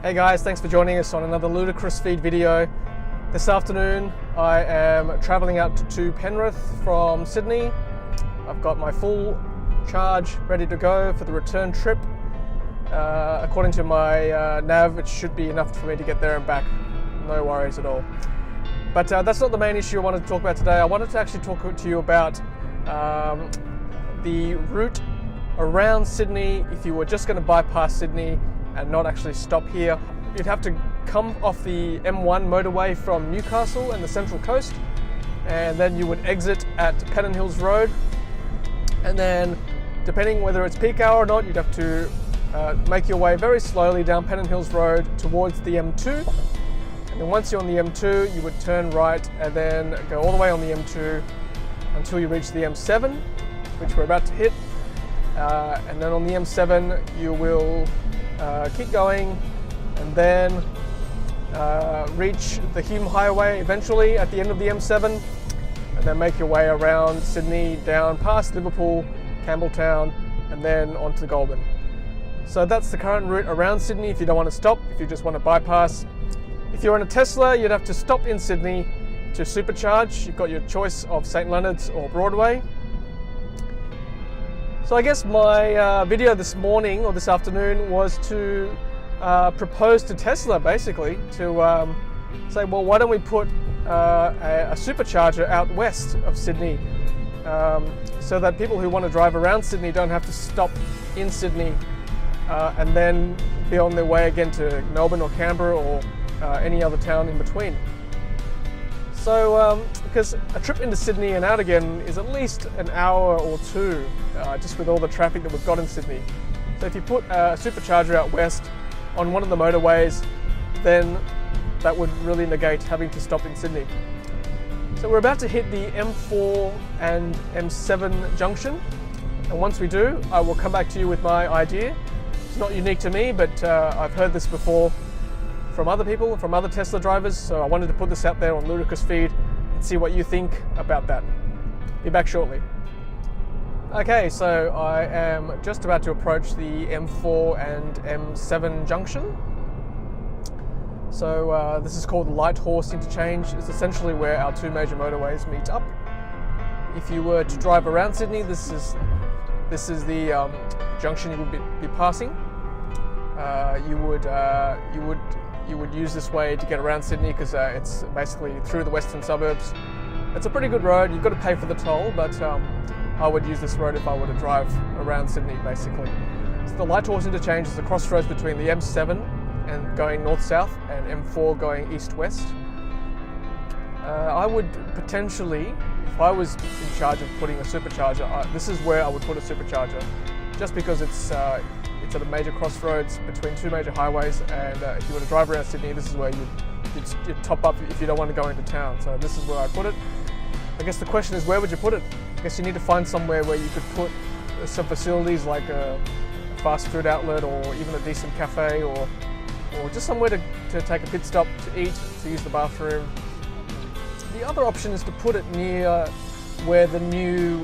Hey guys, thanks for joining us on another Ludicrous feed video. This afternoon I am travelling out to Penrith from Sydney. I've got my full charge ready to go for the return trip. According to my nav, it should be enough for me to get there and back. No worries at all. But that's not the main issue I wanted to talk about today. I wanted to actually talk to you about the route around Sydney. If you were just going to bypass Sydney and not actually stop here, you'd have to come off the M1 motorway from Newcastle and the Central Coast, and then you would exit at Pennant Hills Road, and then depending whether it's peak hour or not, you'd have to make your way very slowly down Pennant Hills Road towards the M2, and then once you're on the M2 you would turn right and then go all the way on the M2 until you reach the M7, which we're about to hit, and then on the M7 you will keep going and then reach the Hume Highway eventually at the end of the M7, and then make your way around Sydney down past Liverpool, Campbelltown, and then onto Goulburn. So that's the current route around Sydney if you don't want to stop, if you just want to bypass. If you're on a Tesla, you'd have to stop in Sydney to supercharge. You've got your choice of St Leonards or Broadway. So I guess my video this morning or this afternoon was to propose to Tesla, basically, to say, well, why don't we put a supercharger out west of Sydney, so that people who want to drive around Sydney don't have to stop in Sydney and then be on their way again to Melbourne or Canberra or any other town in between. So, because a trip into Sydney and out again is at least an hour or two, just with all the traffic that we've got in Sydney. So if you put a supercharger out west on one of the motorways, then that would really negate having to stop in Sydney. So we're about to hit the M4 and M7 junction, and once we do, I will come back to you with my idea. It's not unique to me, but I've heard this before from other people, from other Tesla drivers, so I wanted to put this out there on Ludicrous feed and see what you think about that. Be back shortly. Okay, so I am just about to approach the M4 and M7 junction. So this is called Light Horse Interchange. It's essentially where our two major motorways meet up. If you were to drive around Sydney, this is the junction you would be passing. You would use this way to get around Sydney because it's basically through the western suburbs. It's a pretty good road. You've got to pay for the toll, but I would use this road if I were to drive around Sydney, basically. So the Light Horse Interchange is the crossroads between the M7 and going north-south and M4 going east-west. I would potentially, if I was in charge of putting a supercharger, this is where I would put a supercharger, just because it's at a major crossroads between two major highways, and if you were to drive around Sydney, this is where you'd top up if you don't want to go into town. So this is where I put it. I guess the question is, where would you put it? I guess you need to find somewhere where you could put some facilities like a fast food outlet or even a decent cafe, or just somewhere to take a pit stop, to eat, to use the bathroom. The other option is to put it near where the new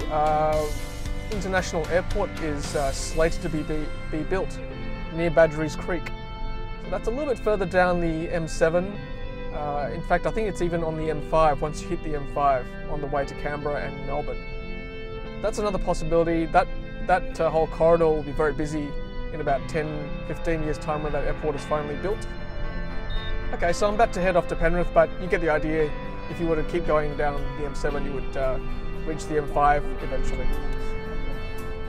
international airport is slated to be built, near Badgery's Creek. So that's a little bit further down the M7. In fact, I think it's even on the M5 once you hit the M5 on the way to Canberra and Melbourne. That's another possibility. That whole corridor will be very busy in about 10-15 years time when that airport is finally built. Okay, so I'm about to head off to Penrith, but you get the idea. If you were to keep going down the M7, you would reach the M5 eventually.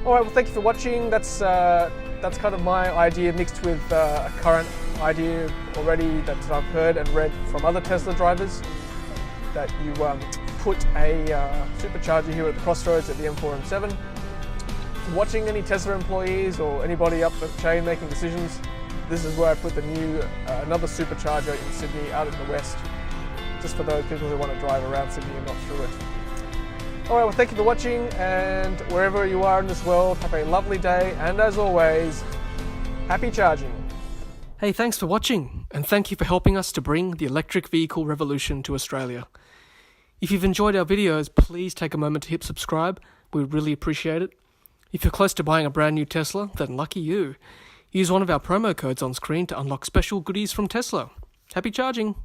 Alright, well, thank you for watching. That's kind of my idea mixed with a current idea already that I've heard and read from other Tesla drivers, that you put a supercharger here at the crossroads at the M4 M7. If you're watching any Tesla employees or anybody up the chain making decisions, this is where I put the new another supercharger in Sydney out in the west, just for those people who want to drive around Sydney and not through it. Alright, well, thank you for watching, and wherever you are in this world, have a lovely day, and as always, happy charging. Hey, thanks for watching, and thank you for helping us to bring the electric vehicle revolution to Australia. If you've enjoyed our videos, please take a moment to hit subscribe. We really appreciate it. If you're close to buying a brand new Tesla, then lucky you. Use one of our promo codes on screen to unlock special goodies from Tesla. Happy charging!